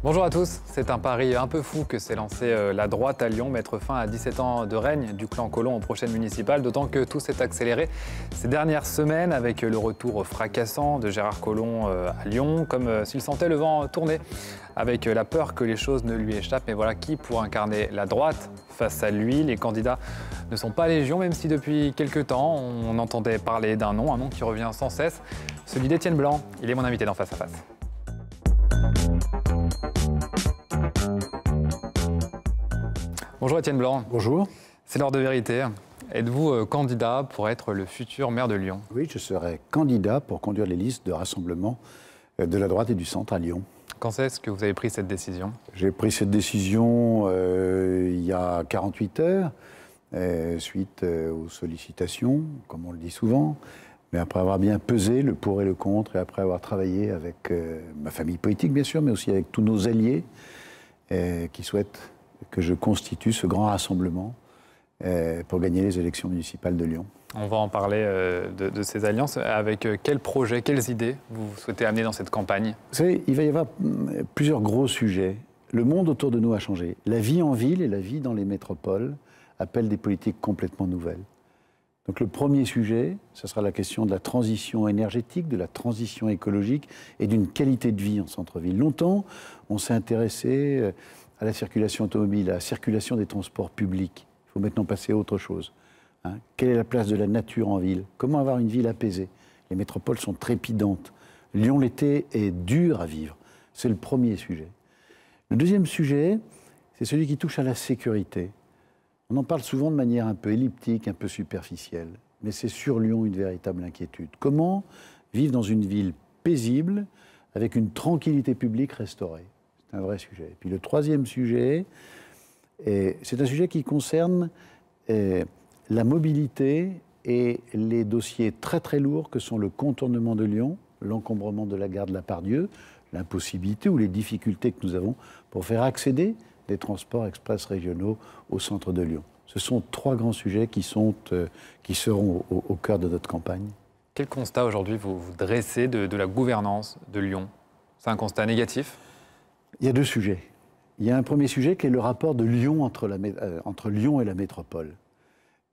Bonjour à tous, c'est un pari un peu fou que s'est lancé la droite à Lyon, mettre fin à 17 ans de règne du clan Collomb aux prochaines municipales, d'autant que tout s'est accéléré ces dernières semaines avec le retour fracassant de Gérard Collomb à Lyon, comme s'il sentait le vent tourner, avec la peur que les choses ne lui échappent. Mais voilà qui pour incarner la droite face à lui. Les candidats ne sont pas légion, même si depuis quelques temps on entendait parler d'un nom, un nom qui revient sans cesse, celui d'Étienne Blanc. Il est mon invité dans Face à Face. Bonjour Étienne Blanc. Bonjour. C'est l'heure de vérité. Êtes-vous candidat pour être le futur maire de Lyon? Oui, je serai candidat pour conduire les listes de rassemblement de la droite et du centre à Lyon. Quand est-ce que vous avez pris cette décision? J'ai pris cette décision il y a 48 heures, suite aux sollicitations, comme on le dit souvent, mais après avoir bien pesé le pour et le contre, et après avoir travaillé avec ma famille politique, bien sûr, mais aussi avec tous nos alliés qui souhaitent que je constitue ce grand rassemblement pour gagner les élections municipales de Lyon. On va en parler de ces alliances. Avec quels projets, quelles idées vous souhaitez amener dans cette campagne? Vous savez, il va y avoir plusieurs gros sujets. Le monde autour de nous a changé. La vie en ville et la vie dans les métropoles appellent des politiques complètement nouvelles. Donc le premier sujet, ce sera la question de la transition énergétique, de la transition écologique et d'une qualité de vie en centre-ville. Longtemps, on s'est intéressé à la circulation automobile, à la circulation des transports publics. Il faut maintenant passer à autre chose. Quelle est la place de la nature en ville? Comment avoir une ville apaisée? Les métropoles sont trépidantes. Lyon, l'été, est dur à vivre. C'est le premier sujet. Le deuxième sujet, c'est celui qui touche à la sécurité. On en parle souvent de manière un peu elliptique, un peu superficielle. Mais c'est sur Lyon une véritable inquiétude. Comment vivre dans une ville paisible, avec une tranquillité publique restaurée? C'est un vrai sujet. Et puis le troisième sujet, c'est un sujet qui concerne la mobilité et les dossiers très très lourds que sont le contournement de Lyon, l'encombrement de la gare de la Part-Dieu, l'impossibilité ou les difficultés que nous avons pour faire accéder des transports express régionaux au centre de Lyon. Ce sont trois grands sujets qui seront au cœur de notre campagne. Quel constat aujourd'hui vous dressez de la gouvernance de Lyon? C'est un constat négatif? Il y a deux sujets. Il y a un premier sujet qui est le rapport de Lyon entre Lyon et la métropole.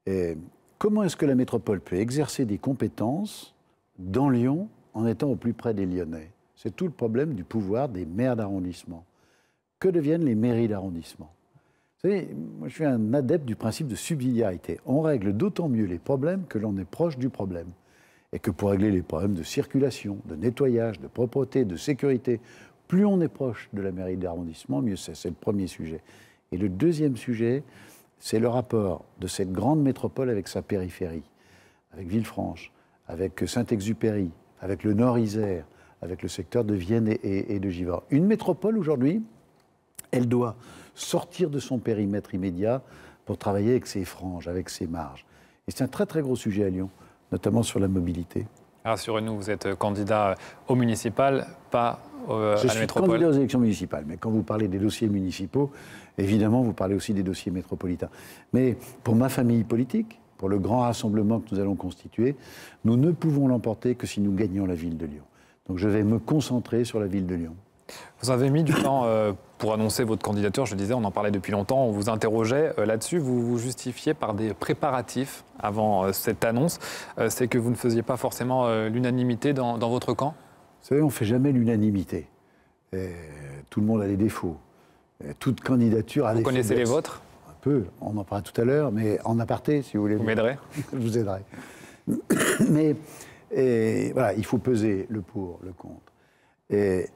Et comment est-ce que la métropole peut exercer des compétences dans Lyon en étant au plus près des Lyonnais? C'est tout le problème du pouvoir des maires d'arrondissement. Que deviennent les mairies d'arrondissement? Vous savez, moi je suis un adepte du principe de subsidiarité. On règle d'autant mieux les problèmes que l'on est proche du problème. Et que pour régler les problèmes de circulation, de nettoyage, de propreté, de sécurité, plus on est proche de la mairie d'arrondissement, mieux c'est. C'est le premier sujet. Et le deuxième sujet, c'est le rapport de cette grande métropole avec sa périphérie, avec Villefranche, avec Saint-Exupéry, avec le Nord-Isère, avec le secteur de Vienne et de Givors. Une métropole, aujourd'hui, elle doit sortir de son périmètre immédiat pour travailler avec ses franges, avec ses marges. Et c'est un très très gros sujet à Lyon, notamment sur la mobilité. Rassurez-nous, vous êtes candidat au municipal, pas à la métropole. Je suis candidat aux élections municipales, mais quand vous parlez des dossiers municipaux, évidemment, vous parlez aussi des dossiers métropolitains. Mais pour ma famille politique, pour le grand rassemblement que nous allons constituer, nous ne pouvons l'emporter que si nous gagnons la ville de Lyon. Donc je vais me concentrer sur la ville de Lyon. Vous avez mis du temps pour annoncer votre candidature, je disais, on en parlait depuis longtemps, on vous interrogeait là-dessus, vous vous justifiez par des préparatifs avant cette annonce. C'est que vous ne faisiez pas forcément l'unanimité dans votre camp? Vous savez, on ne fait jamais l'unanimité. Tout le monde a des défauts. Toute candidature a des faiblesses. Vous connaissez les vôtres? Un peu, on en parlera tout à l'heure, mais en aparté, si vous voulez. Vous m'aiderez? Je vous aiderai. Mais voilà, il faut peser le pour, le contre.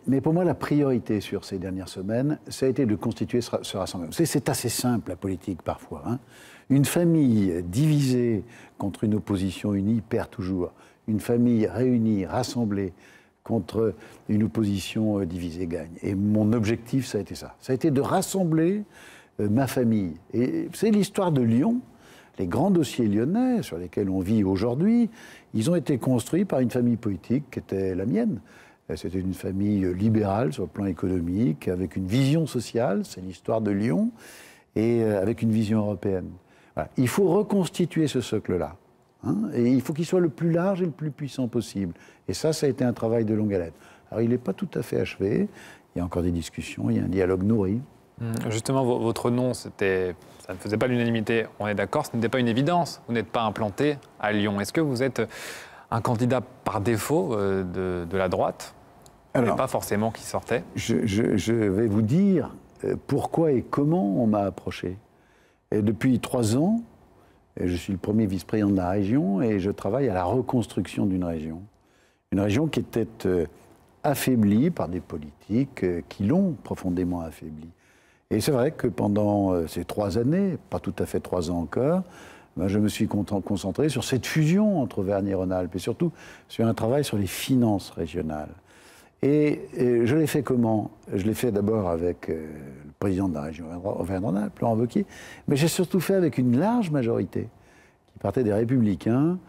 Mais pour moi, la priorité sur ces dernières semaines, ça a été de constituer ce rassemblement. C'est assez simple, la politique, parfois. Une famille divisée contre une opposition unie perd toujours. Une famille réunie, rassemblée contre une opposition divisée gagne. Et mon objectif, ça a été ça. Ça a été de rassembler ma famille. Et c'est l'histoire de Lyon. Les grands dossiers lyonnais sur lesquels on vit aujourd'hui, ils ont été construits par une famille politique qui était la mienne. C'était une famille libérale sur le plan économique, avec une vision sociale, c'est l'histoire de Lyon, et avec une vision européenne. Voilà. Il faut reconstituer ce socle-là. Et il faut qu'il soit le plus large et le plus puissant possible. Et ça a été un travail de longue haleine. Alors il n'est pas tout à fait achevé, il y a encore des discussions, il y a un dialogue nourri. Justement, votre nom, ça ne faisait pas l'unanimité, on est d'accord, ce n'était pas une évidence, vous n'êtes pas implanté à Lyon. Est-ce que vous êtes un candidat par défaut de la droite, mais pas forcément qui sortait? Je vais vous dire pourquoi et comment on m'a approché. Et depuis 3 ans, je suis le premier vice-président de la région et je travaille à la reconstruction d'une région. Une région qui était affaiblie par des politiques qui l'ont profondément affaiblie. Et c'est vrai que pendant ces 3 années, pas tout à fait 3 ans encore, je me suis concentré sur cette fusion entre Auvergne et Rhône-Alpes et surtout sur un travail sur les finances régionales. Et je l'ai fait comment? Je l'ai fait d'abord avec le président de la région Auvergne-Rhône-Alpes, Laurent Wauquiez, mais j'ai surtout fait avec une large majorité qui partait des Républicains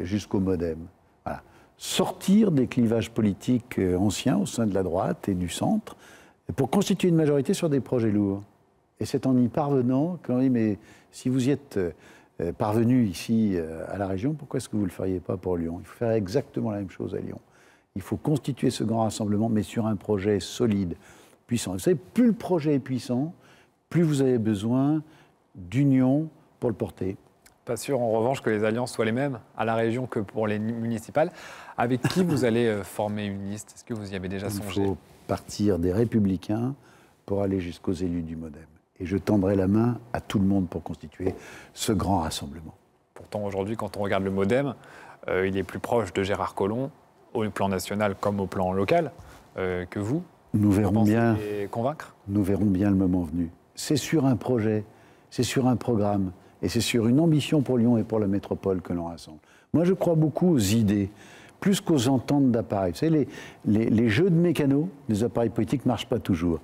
jusqu'au MoDem. Voilà. Sortir des clivages politiques anciens au sein de la droite et du centre pour constituer une majorité sur des projets lourds. Et c'est en y parvenant qu'on dit, mais si vous y êtes parvenu ici à la région, pourquoi est-ce que vous ne le feriez pas pour Lyon? Il faut faire exactement la même chose à Lyon. Il faut constituer ce grand rassemblement, mais sur un projet solide, puissant. Vous savez, plus le projet est puissant, plus vous avez besoin d'union pour le porter. Pas sûr, en revanche, que les alliances soient les mêmes à la région que pour les municipales. Avec qui vous allez former une liste? Est-ce que vous y avez déjà songé? Il faut partir des Républicains pour aller jusqu'aux élus du MoDem. Et je tendrai la main à tout le monde pour constituer ce grand rassemblement. Pourtant, aujourd'hui, quand on regarde le MoDem, il est plus proche de Gérard Collomb, au plan national comme au plan local, que vous. Nous verrons bien. Convaincre? Nous verrons bien le moment venu. C'est sur un projet, c'est sur un programme, et c'est sur une ambition pour Lyon et pour la métropole que l'on rassemble. Moi, je crois beaucoup aux idées, plus qu'aux ententes d'appareils. Vous savez, les jeux de mécanos des appareils politiques ne marchent pas toujours.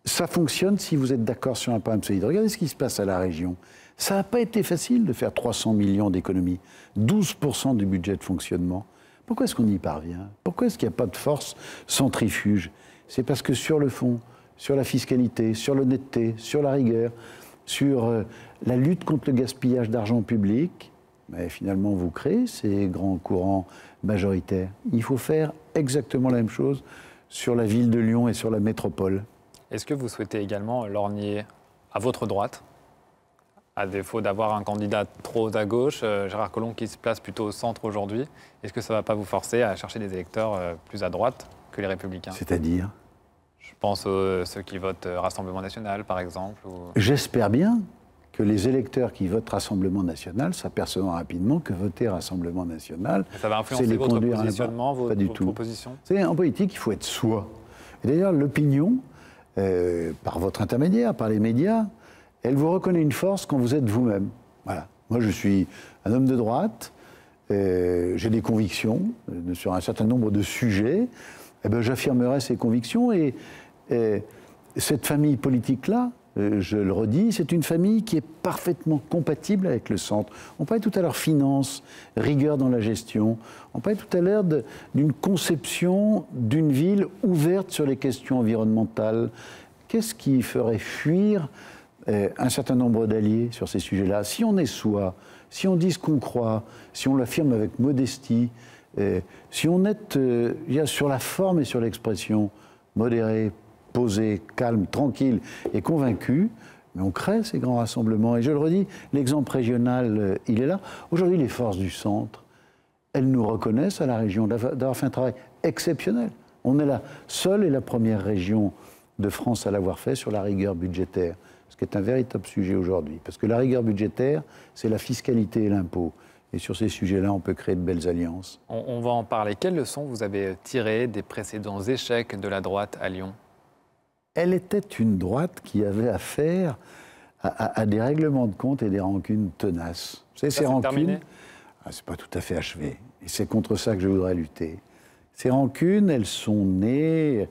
Ça fonctionne si vous êtes d'accord sur un programme solide. Regardez ce qui se passe à la région. Ça n'a pas été facile de faire 300 millions d'économies, 12% du budget de fonctionnement. Pourquoi est-ce qu'on y parvient? Pourquoi est-ce qu'il n'y a pas de force centrifuge? C'est parce que sur le fond, sur la fiscalité, sur l'honnêteté, sur la rigueur, sur la lutte contre le gaspillage d'argent public, mais finalement vous créez ces grands courants majoritaires. Il faut faire exactement la même chose sur la ville de Lyon et sur la métropole. Est-ce que vous souhaitez également lorgner à votre droite, à défaut d'avoir un candidat trop à gauche, Gérard Collomb qui se place plutôt au centre aujourd'hui? Est-ce que ça ne va pas vous forcer à chercher des électeurs plus à droite que les Républicains? C'est-à-dire? Je pense à ceux qui votent Rassemblement National, par exemple. Ou... J'espère bien que les électeurs qui votent Rassemblement National s'apercevront rapidement que voter Rassemblement National, ça va influencer votre positionnement, vos propositions? Vous savez, en politique, il faut être soi. Et d'ailleurs, l'opinion, par votre intermédiaire, par les médias, elle vous reconnaît une force quand vous êtes vous-même. Voilà. Moi, je suis un homme de droite, j'ai des convictions sur un certain nombre de sujets. Eh ben, j'affirmerai ces convictions et cette famille politique-là, je le redis, c'est une famille qui est parfaitement compatible avec le centre. On parlait tout à l'heure finance, rigueur dans la gestion. On parlait tout à l'heure d'une conception d'une ville ouverte sur les questions environnementales. Qu'est-ce qui ferait fuir un certain nombre d'alliés sur ces sujets-là? Si on est soi, si on dit ce qu'on croit, si on l'affirme avec modestie, si on est sur la forme et sur l'expression modéré, posé, calme, tranquille et convaincu, mais on crée ces grands rassemblements. Et je le redis, l'exemple régional, il est là. Aujourd'hui, les forces du centre, elles nous reconnaissent à la région d'avoir fait un travail exceptionnel. On est la seule et la première région de France à l'avoir fait sur la rigueur budgétaire, ce qui est un véritable sujet aujourd'hui. Parce que la rigueur budgétaire, c'est la fiscalité et l'impôt. Et sur ces sujets-là, on peut créer de belles alliances. On va en parler. Quelles leçons vous avez tirées des précédents échecs de la droite à Lyon? Elle était une droite qui avait affaire à des règlements de compte et des rancunes tenaces. Vous savez, ces rancunes, c'est pas tout à fait achevé. Et c'est contre ça que je voudrais lutter. Ces rancunes, elles sont nées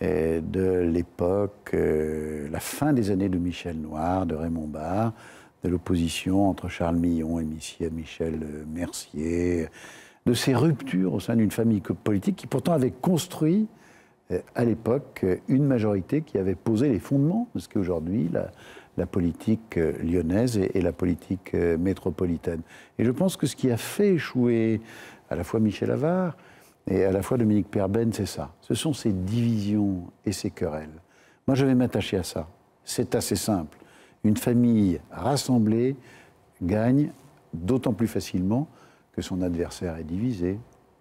de l'époque, la fin des années de Michel Noir, de Raymond Barre, de l'opposition entre Charles Millon et Michel Mercier, de ces ruptures au sein d'une famille politique qui pourtant avait construit à l'époque une majorité qui avait posé les fondements de ce qu'est aujourd'hui la politique lyonnaise et la politique métropolitaine. Et je pense que ce qui a fait échouer à la fois Michel Avare Et à la fois, Dominique Perben, c'est ça. Ce sont ces divisions et ces querelles. Moi, je vais m'attacher à ça. C'est assez simple. Une famille rassemblée gagne d'autant plus facilement que son adversaire est divisé.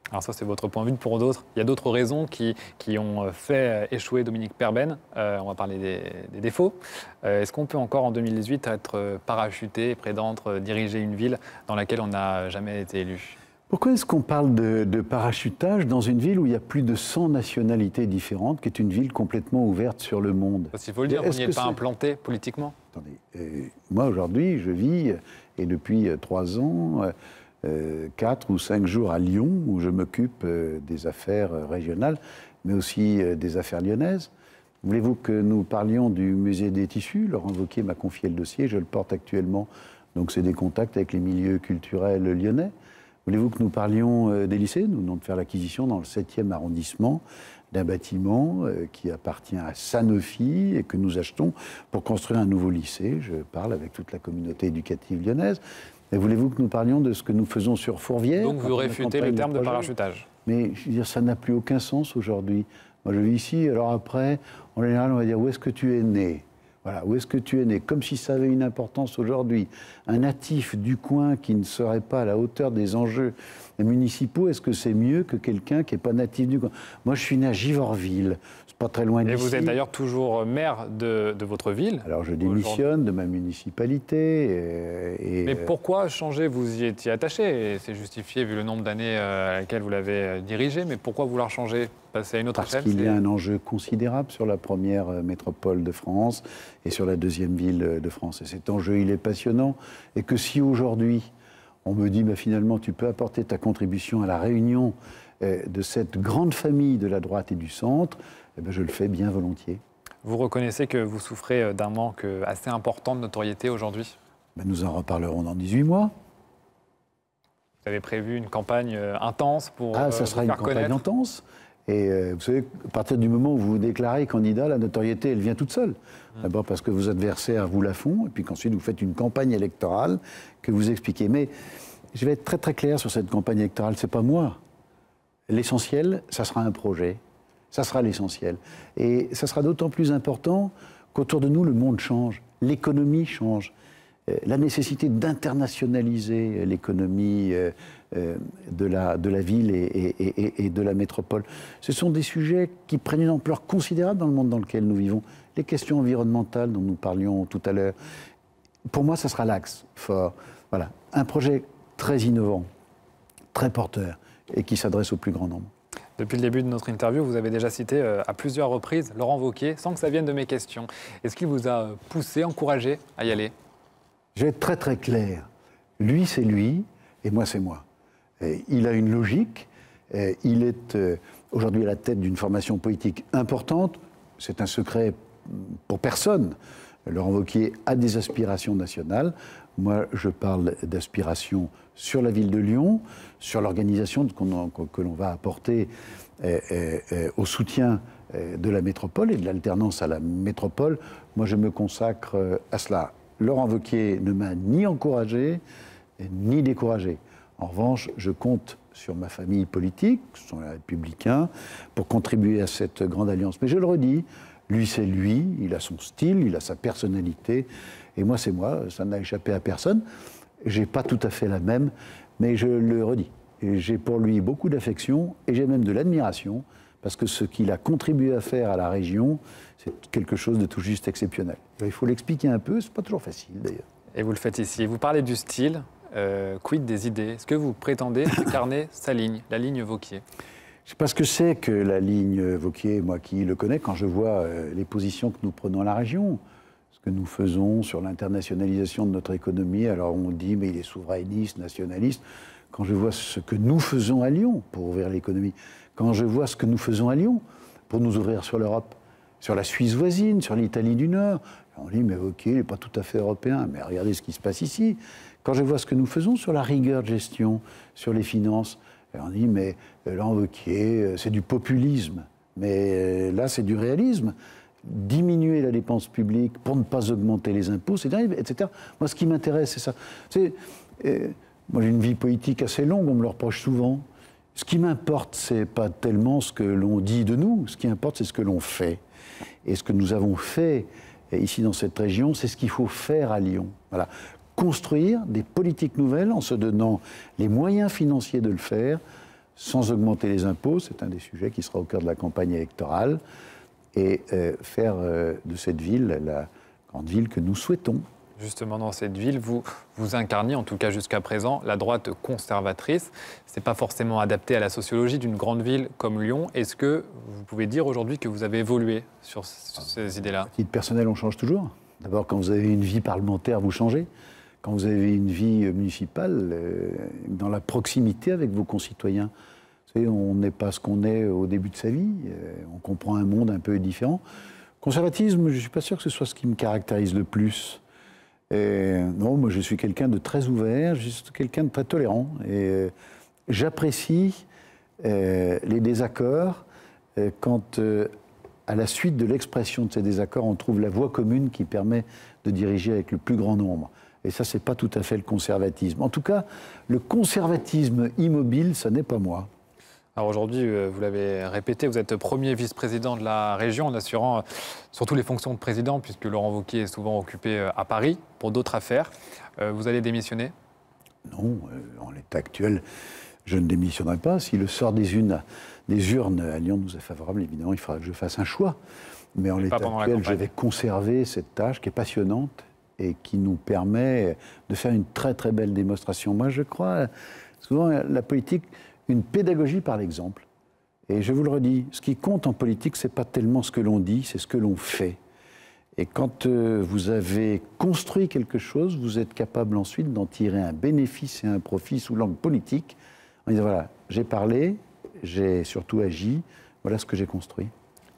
Alors ça, c'est votre point de vue. Pour d'autres, il y a d'autres raisons qui ont fait échouer Dominique Perben. On va parler des défauts. Est-ce qu'on peut encore, en 2018, être parachuté, près d'entre, diriger une ville dans laquelle on n'a jamais été élu ? Pourquoi est-ce qu'on parle de parachutage dans une ville où il y a plus de 100 nationalités différentes, qui est une ville complètement ouverte sur le monde? Parce qu'il faut le dire, vous n'y êtes pas implanté politiquement. Attendez, moi aujourd'hui, je vis, et depuis 3 ans, 4 ou 5 jours à Lyon, où je m'occupe des affaires régionales, mais aussi des affaires lyonnaises. Voulez-vous que nous parlions du musée des tissus? Laurent Wauquiez m'a confié le dossier, je le porte actuellement. Donc c'est des contacts avec les milieux culturels lyonnais. Voulez-vous que nous parlions des lycées? Nous venons de faire l'acquisition dans le 7e arrondissement d'un bâtiment qui appartient à Sanofi et que nous achetons pour construire un nouveau lycée. Je parle avec toute la communauté éducative lyonnaise. Et voulez-vous que nous parlions de ce que nous faisons sur Fourvière? Donc vous réfutez le terme de parachutage? Mais je veux dire, ça n'a plus aucun sens aujourd'hui. Moi je vis ici, alors après, en général, on va dire où est-ce que tu es né? Voilà, où est-ce que tu es né? Comme si ça avait une importance aujourd'hui. Un natif du coin qui ne serait pas à la hauteur des enjeux municipaux, est-ce que c'est mieux que quelqu'un qui n'est pas natif du coin? Moi, je suis né à Givorville, c'est pas très loin d'ici. Et vous êtes d'ailleurs toujours maire de votre ville? Alors, je démissionne de ma municipalité. Mais pourquoi changer? Vous y étiez attaché, et c'est justifié vu le nombre d'années à laquelle vous l'avez dirigé, mais pourquoi vouloir changer? Passer à une autre échelle? Parce qu'il y a un enjeu considérable sur la première métropole de France et sur la deuxième ville de France. Et cet enjeu, il est passionnant. Et que si aujourd'hui, on me dit, finalement, tu peux apporter ta contribution à la réunion de cette grande famille de la droite et du centre, je le fais bien volontiers. Vous reconnaissez que vous souffrez d'un manque assez important de notoriété aujourd'hui? Nous en reparlerons dans 18 mois. Vous avez prévu une campagne intense pour ça sera une campagne intense. Et vous savez, à partir du moment où vous vous déclarez candidat, la notoriété, elle vient toute seule. D'abord parce que vos adversaires vous la font, et puis qu'ensuite vous faites une campagne électorale que vous expliquez. Mais je vais être très très clair sur cette campagne électorale, c'est pas moi. L'essentiel, ça sera un projet. Ça sera l'essentiel. Et ça sera d'autant plus important qu'autour de nous, le monde change, l'économie change. La nécessité d'internationaliser l'économie de la ville et de la métropole. Ce sont des sujets qui prennent une ampleur considérable dans le monde dans lequel nous vivons. Les questions environnementales dont nous parlions tout à l'heure, pour moi, ça sera l'axe fort. Voilà, un projet très innovant, très porteur et qui s'adresse au plus grand nombre. Depuis le début de notre interview, vous avez déjà cité à plusieurs reprises Laurent Wauquiez, sans que ça vienne de mes questions. Est-ce qu'il vous a poussé, encouragé à y aller? Je vais être très très clair. Lui, c'est lui, et moi, c'est moi. Il a une logique. Il est aujourd'hui à la tête d'une formation politique importante. C'est un secret pour personne. Laurent Wauquiez a des aspirations nationales. Moi, je parle d'aspirations sur la ville de Lyon, sur l'organisation que l'on va apporter au soutien de la métropole et de l'alternance à la métropole. Moi, je me consacre à cela. Laurent Wauquiez ne m'a ni encouragé, ni découragé. En revanche, je compte sur ma famille politique, ce sont les Républicains, pour contribuer à cette grande alliance. Mais je le redis, lui c'est lui, il a son style, il a sa personnalité, et moi c'est moi, ça n'a échappé à personne. J'ai pas tout à fait la même, mais je le redis. J'ai pour lui beaucoup d'affection, et j'ai même de l'admiration, parce que ce qu'il a contribué à faire à la région, c'est quelque chose de tout juste exceptionnel. Il faut l'expliquer un peu, c'est pas toujours facile d'ailleurs. Et vous le faites ici. Vous parlez du style, quid des idées? Est-ce que vous prétendez incarner sa ligne, la ligne Wauquiez? Je ne sais pas ce que c'est que la ligne Wauquiez, moi qui le connais, quand je vois les positions que nous prenons à la région, ce que nous faisons sur l'internationalisation de notre économie. Alors on dit, mais il est souverainiste, nationaliste. Quand je vois ce que nous faisons à Lyon pour ouvrir l'économie, quand je vois ce que nous faisons à Lyon pour nous ouvrir sur l'Europe, sur la Suisse voisine, sur l'Italie du Nord, on dit, mais Wauquiez, il n'est pas tout à fait européen. Mais regardez ce qui se passe ici. Quand je vois ce que nous faisons sur la rigueur de gestion, sur les finances, on dit, mais Laurent Wauquiez, c'est du populisme. Mais là, c'est du réalisme. Diminuer la dépense publique pour ne pas augmenter les impôts, c'est terrible, etc. Moi, ce qui m'intéresse, c'est ça. Moi, j'ai une vie politique assez longue, on me le reproche souvent. Ce qui m'importe, ce n'est pas tellement ce que l'on dit de nous, ce qui importe, c'est ce que l'on fait. Et ce que nous avons fait ici dans cette région, c'est ce qu'il faut faire à Lyon. Voilà. Construire des politiques nouvelles en se donnant les moyens financiers de le faire, sans augmenter les impôts, c'est un des sujets qui sera au cœur de la campagne électorale, et faire de cette ville la grande ville que nous souhaitons. Justement, dans cette ville, vous incarniez, en tout cas jusqu'à présent, la droite conservatrice. Ce n'est pas forcément adapté à la sociologie d'une grande ville comme Lyon. Est-ce que vous pouvez dire aujourd'hui que vous avez évolué sur ces idées-là? À titre personnel, on change toujours. D'abord, quand vous avez une vie parlementaire, vous changez. Quand vous avez une vie municipale, dans la proximité avec vos concitoyens, vous savez, on n'est pas ce qu'on est au début de sa vie. On comprend un monde un peu différent. Conservatisme, je ne suis pas sûr que ce soit ce qui me caractérise le plus. Non, moi je suis quelqu'un de très ouvert, je suis quelqu'un de très tolérant. Et j'apprécie les désaccords quand, à la suite de l'expression de ces désaccords, on trouve la voie commune qui permet de diriger avec le plus grand nombre. Et ça, c'est pas tout à fait le conservatisme. En tout cas, le conservatisme immobile, ça n'est pas moi. Alors aujourd'hui, vous l'avez répété, vous êtes premier vice-président de la région en assurant surtout les fonctions de président, puisque Laurent Wauquiez est souvent occupé à Paris pour d'autres affaires. Vous allez démissionner? Non, en l'état actuel, je ne démissionnerai pas. Si le sort des urnes à Lyon nous est favorable, évidemment, il faudra que je fasse un choix. Mais en l'état actuel, je vais conserver cette tâche qui est passionnante et qui nous permet de faire une très très belle démonstration. Moi, je crois souvent la politique, une pédagogie par l'exemple. Et je vous le redis, ce qui compte en politique, ce n'est pas tellement ce que l'on dit, c'est ce que l'on fait. Et quand vous avez construit quelque chose, vous êtes capable ensuite d'en tirer un bénéfice et un profit sous l'angle politique, en disant voilà, j'ai parlé, j'ai surtout agi, voilà ce que j'ai construit.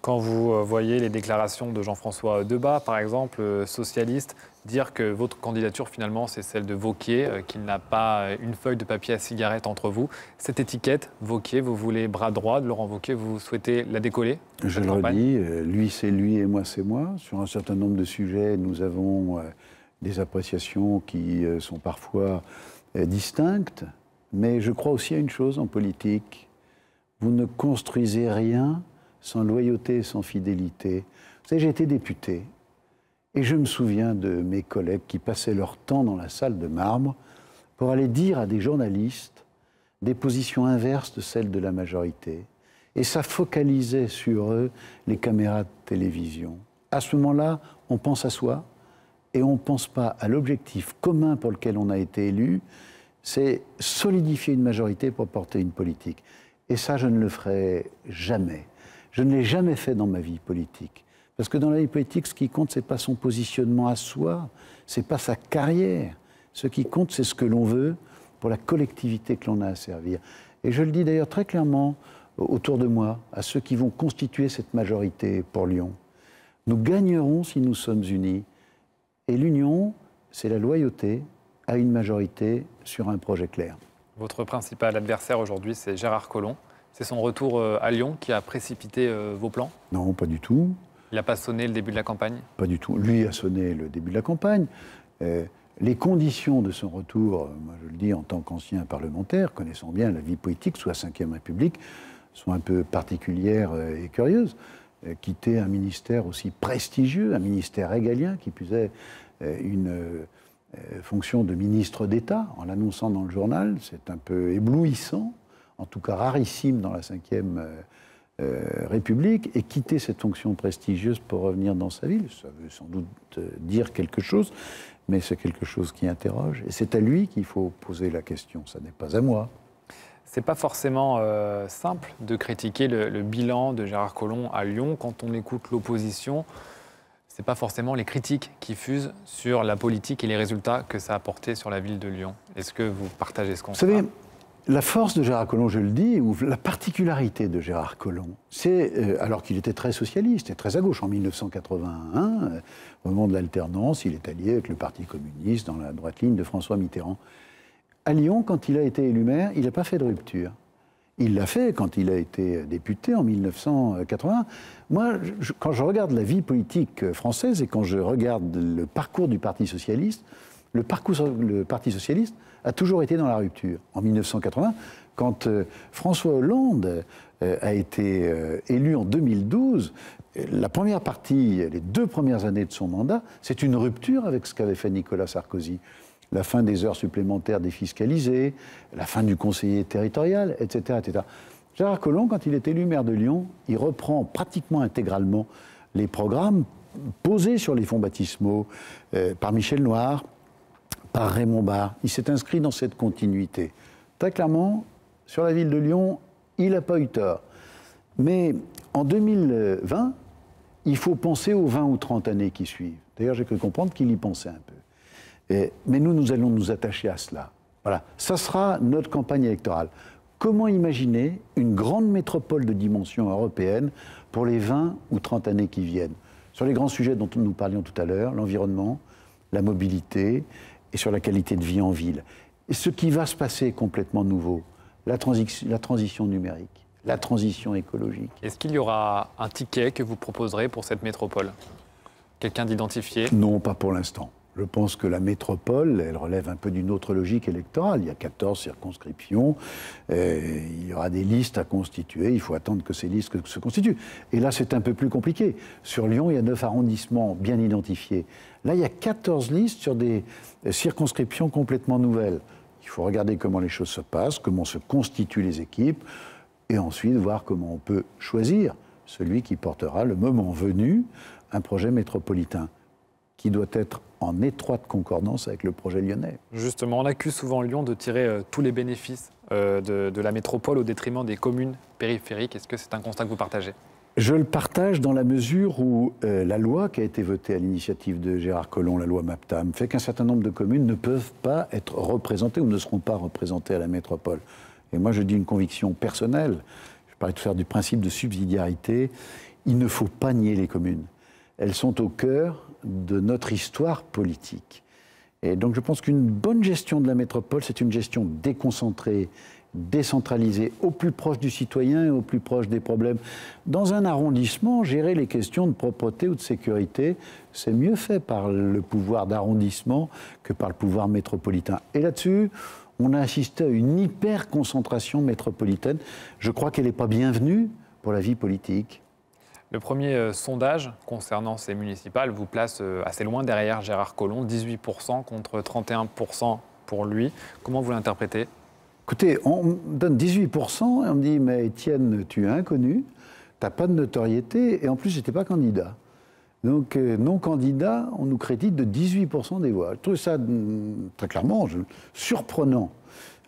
Quand vous voyez les déclarations de Jean-François Debat, par exemple, socialiste, dire que votre candidature, finalement, c'est celle de Wauquiez, qu'il n'a pas une feuille de papier à cigarette entre vous. Cette étiquette, Wauquiez, vous voulez bras droit de Laurent Wauquiez, vous souhaitez la décoller? Je le redis, lui c'est lui et moi c'est moi. Sur un certain nombre de sujets, nous avons des appréciations qui sont parfois distinctes. Mais je crois aussi à une chose en politique. Vous ne construisez rien sans loyauté et sans fidélité. Vous savez, j'ai été député, et je me souviens de mes collègues qui passaient leur temps dans la salle de marbre pour aller dire à des journalistes des positions inverses de celles de la majorité. Et ça focalisait sur eux les caméras de télévision. À ce moment-là, on pense à soi, et on ne pense pas à l'objectif commun pour lequel on a été élu, c'est solidifier une majorité pour porter une politique. Et ça, je ne le ferai jamais. Je ne l'ai jamais fait dans ma vie politique. Parce que dans la vie politique, ce qui compte, ce n'est pas son positionnement à soi, ce n'est pas sa carrière. Ce qui compte, c'est ce que l'on veut pour la collectivité que l'on a à servir. Et je le dis d'ailleurs très clairement autour de moi, à ceux qui vont constituer cette majorité pour Lyon. Nous gagnerons si nous sommes unis. Et l'union, c'est la loyauté à une majorité sur un projet clair. Votre principal adversaire aujourd'hui, c'est Gérard Collomb. C'est son retour à Lyon qui a précipité vos plans? Non, pas du tout. Il n'a pas sonné le début de la campagne? Pas du tout. Lui a sonné le début de la campagne. Les conditions de son retour, moi je le dis en tant qu'ancien parlementaire, connaissant bien la vie politique sous la Ve République, sont un peu particulières et curieuses. Quitter un ministère aussi prestigieux, un ministère régalien, qui plus est une fonction de ministre d'État, en l'annonçant dans le journal, c'est un peu éblouissant, en tout cas rarissime dans la Ve République, et quitter cette fonction prestigieuse pour revenir dans sa ville, ça veut sans doute dire quelque chose, mais c'est quelque chose qui interroge. Et c'est à lui qu'il faut poser la question, ça n'est pas à moi. C'est pas forcément simple de critiquer le bilan de Gérard Collomb à Lyon. Quand on écoute l'opposition, c'est pas forcément les critiques qui fusent sur la politique et les résultats que ça a apporté sur la ville de Lyon. Est-ce que vous partagez ce constat? Vous savez, la force de Gérard Collomb, je le dis, ou la particularité de Gérard Collomb, c'est, alors qu'il était très socialiste et très à gauche en 1981, au moment de l'alternance, il est allié avec le Parti communiste dans la droite ligne de François Mitterrand. À Lyon, quand il a été élu maire, il n'a pas fait de rupture. Il l'a fait quand il a été député en 1980. Moi, quand je regarde la vie politique française et quand je regarde le parcours du Parti socialiste, le Parti socialiste a toujours été dans la rupture. En 1980, Quand François Hollande a été élu en 2012, la première partie, les 2 premières années de son mandat, c'est une rupture avec ce qu'avait fait Nicolas Sarkozy. La fin des heures supplémentaires défiscalisées, la fin du conseiller territorial, etc., etc. Gérard Collomb, quand il est élu maire de Lyon, il reprend pratiquement intégralement les programmes posés sur les fonds baptismaux par Michel Noir, par Raymond Barre. Il s'est inscrit dans cette continuité. Très clairement, sur la ville de Lyon, il n'a pas eu tort. Mais en 2020, il faut penser aux 20 ou 30 années qui suivent. D'ailleurs, j'ai cru comprendre qu'il y pensait un peu. Mais nous allons nous attacher à cela. Voilà, ça sera notre campagne électorale. Comment imaginer une grande métropole de dimension européenne pour les 20 ou 30 années qui viennent? Sur les grands sujets dont nous parlions tout à l'heure, l'environnement, la mobilité et sur la qualité de vie en ville. Et ce qui va se passer est complètement nouveau, la transition numérique, la transition écologique. Est-ce qu'il y aura un ticket que vous proposerez pour cette métropole? Quelqu'un d'identifié? Non, pas pour l'instant. Je pense que la métropole, elle relève un peu d'une autre logique électorale. Il y a 14 circonscriptions, il y aura des listes à constituer, il faut attendre que ces listes se constituent. Et là, c'est un peu plus compliqué. Sur Lyon, il y a 9 arrondissements bien identifiés. Là, il y a 14 listes sur des circonscriptions complètement nouvelles. Il faut regarder comment les choses se passent, comment se constituent les équipes, et ensuite voir comment on peut choisir celui qui portera, le moment venu, un projet métropolitain qui doit être en étroite concordance avec le projet lyonnais. Justement, on accuse souvent Lyon de tirer tous les bénéfices de la métropole au détriment des communes périphériques. Est-ce que c'est un constat que vous partagez? Je le partage dans la mesure où la loi qui a été votée à l'initiative de Gérard Collomb, la loi MAPTAM, fait qu'un certain nombre de communes ne peuvent pas être représentées ou ne seront pas représentées à la métropole. Et moi, je dis une conviction personnelle, je parlais tout à l'heure du principe de subsidiarité, il ne faut pas nier les communes. Elles sont au cœur de notre histoire politique. Et donc je pense qu'une bonne gestion de la métropole, c'est une gestion déconcentrée, décentralisée, au plus proche du citoyen et au plus proche des problèmes. Dans un arrondissement, gérer les questions de propreté ou de sécurité, c'est mieux fait par le pouvoir d'arrondissement que par le pouvoir métropolitain. Et là-dessus, on a assisté à une hyper-concentration métropolitaine. Je crois qu'elle n'est pas bienvenue pour la vie politique. Le premier sondage concernant ces municipales vous place assez loin derrière Gérard Collomb, 18% contre 31% pour lui. Comment vous l'interprétez? Écoutez, on me donne 18% et on me dit « mais Étienne, tu es inconnu, tu n'as pas de notoriété et en plus, je n'étais pas candidat ». Donc, non candidat, on nous crédite de 18% des voix. Je trouve ça, très clairement, surprenant.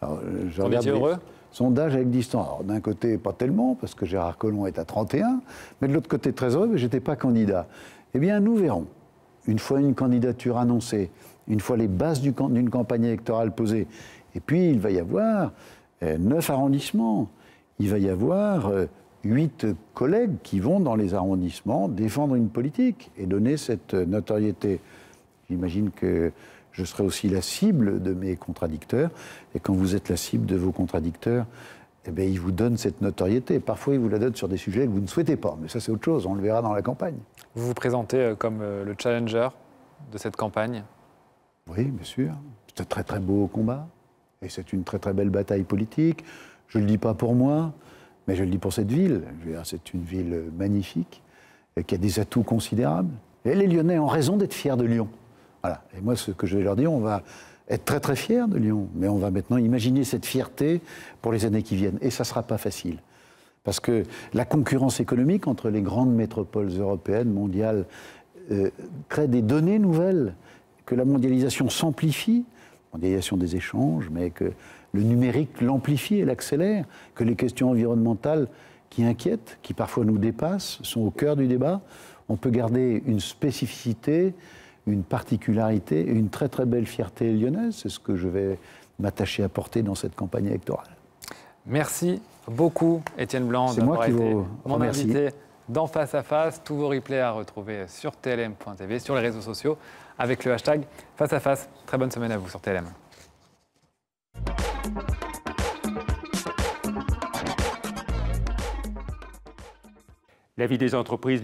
Alors, vous étiez heureux? Sondage avec distance. Alors, d'un côté, pas tellement, parce que Gérard Collomb est à 31, mais de l'autre côté, très heureux, mais je n'étais pas candidat. Eh bien, nous verrons. Une fois une candidature annoncée, une fois les bases d'une campagne électorale posée, et puis il va y avoir 9 arrondissements. Il va y avoir 8 collègues qui vont dans les arrondissements défendre une politique et donner cette notoriété. J'imagine que je serai aussi la cible de mes contradicteurs. Et quand vous êtes la cible de vos contradicteurs, eh bien, ils vous donnent cette notoriété. Parfois, ils vous la donnent sur des sujets que vous ne souhaitez pas. Mais ça, c'est autre chose. On le verra dans la campagne. Vous vous présentez comme le challenger de cette campagne? Oui, bien sûr. C'est un très, très beau combat. Et c'est une très, très belle bataille politique. Je ne le dis pas pour moi, mais je le dis pour cette ville. C'est une ville magnifique, qui a des atouts considérables. Et les Lyonnais ont raison d'être fiers de Lyon. Voilà. Et moi, ce que je vais leur dire, on va être très très fiers de Lyon, mais on va maintenant imaginer cette fierté pour les années qui viennent. Et ça ne sera pas facile. Parce que la concurrence économique entre les grandes métropoles européennes, mondiales, crée des données nouvelles, que la mondialisation s'amplifie, mondialisation des échanges, mais que le numérique l'amplifie et l'accélère, que les questions environnementales qui inquiètent, qui parfois nous dépassent, sont au cœur du débat. On peut garder une spécificité, une particularité, une très très belle fierté lyonnaise. C'est ce que je vais m'attacher à porter dans cette campagne électorale. Merci beaucoup, Étienne Blanc, d'avoir été mon invité dans Face à Face. Tous vos replays à retrouver sur tlm.tv, sur les réseaux sociaux, avec le hashtag Face à Face. Très bonne semaine à vous sur TLM. La vie des entreprises.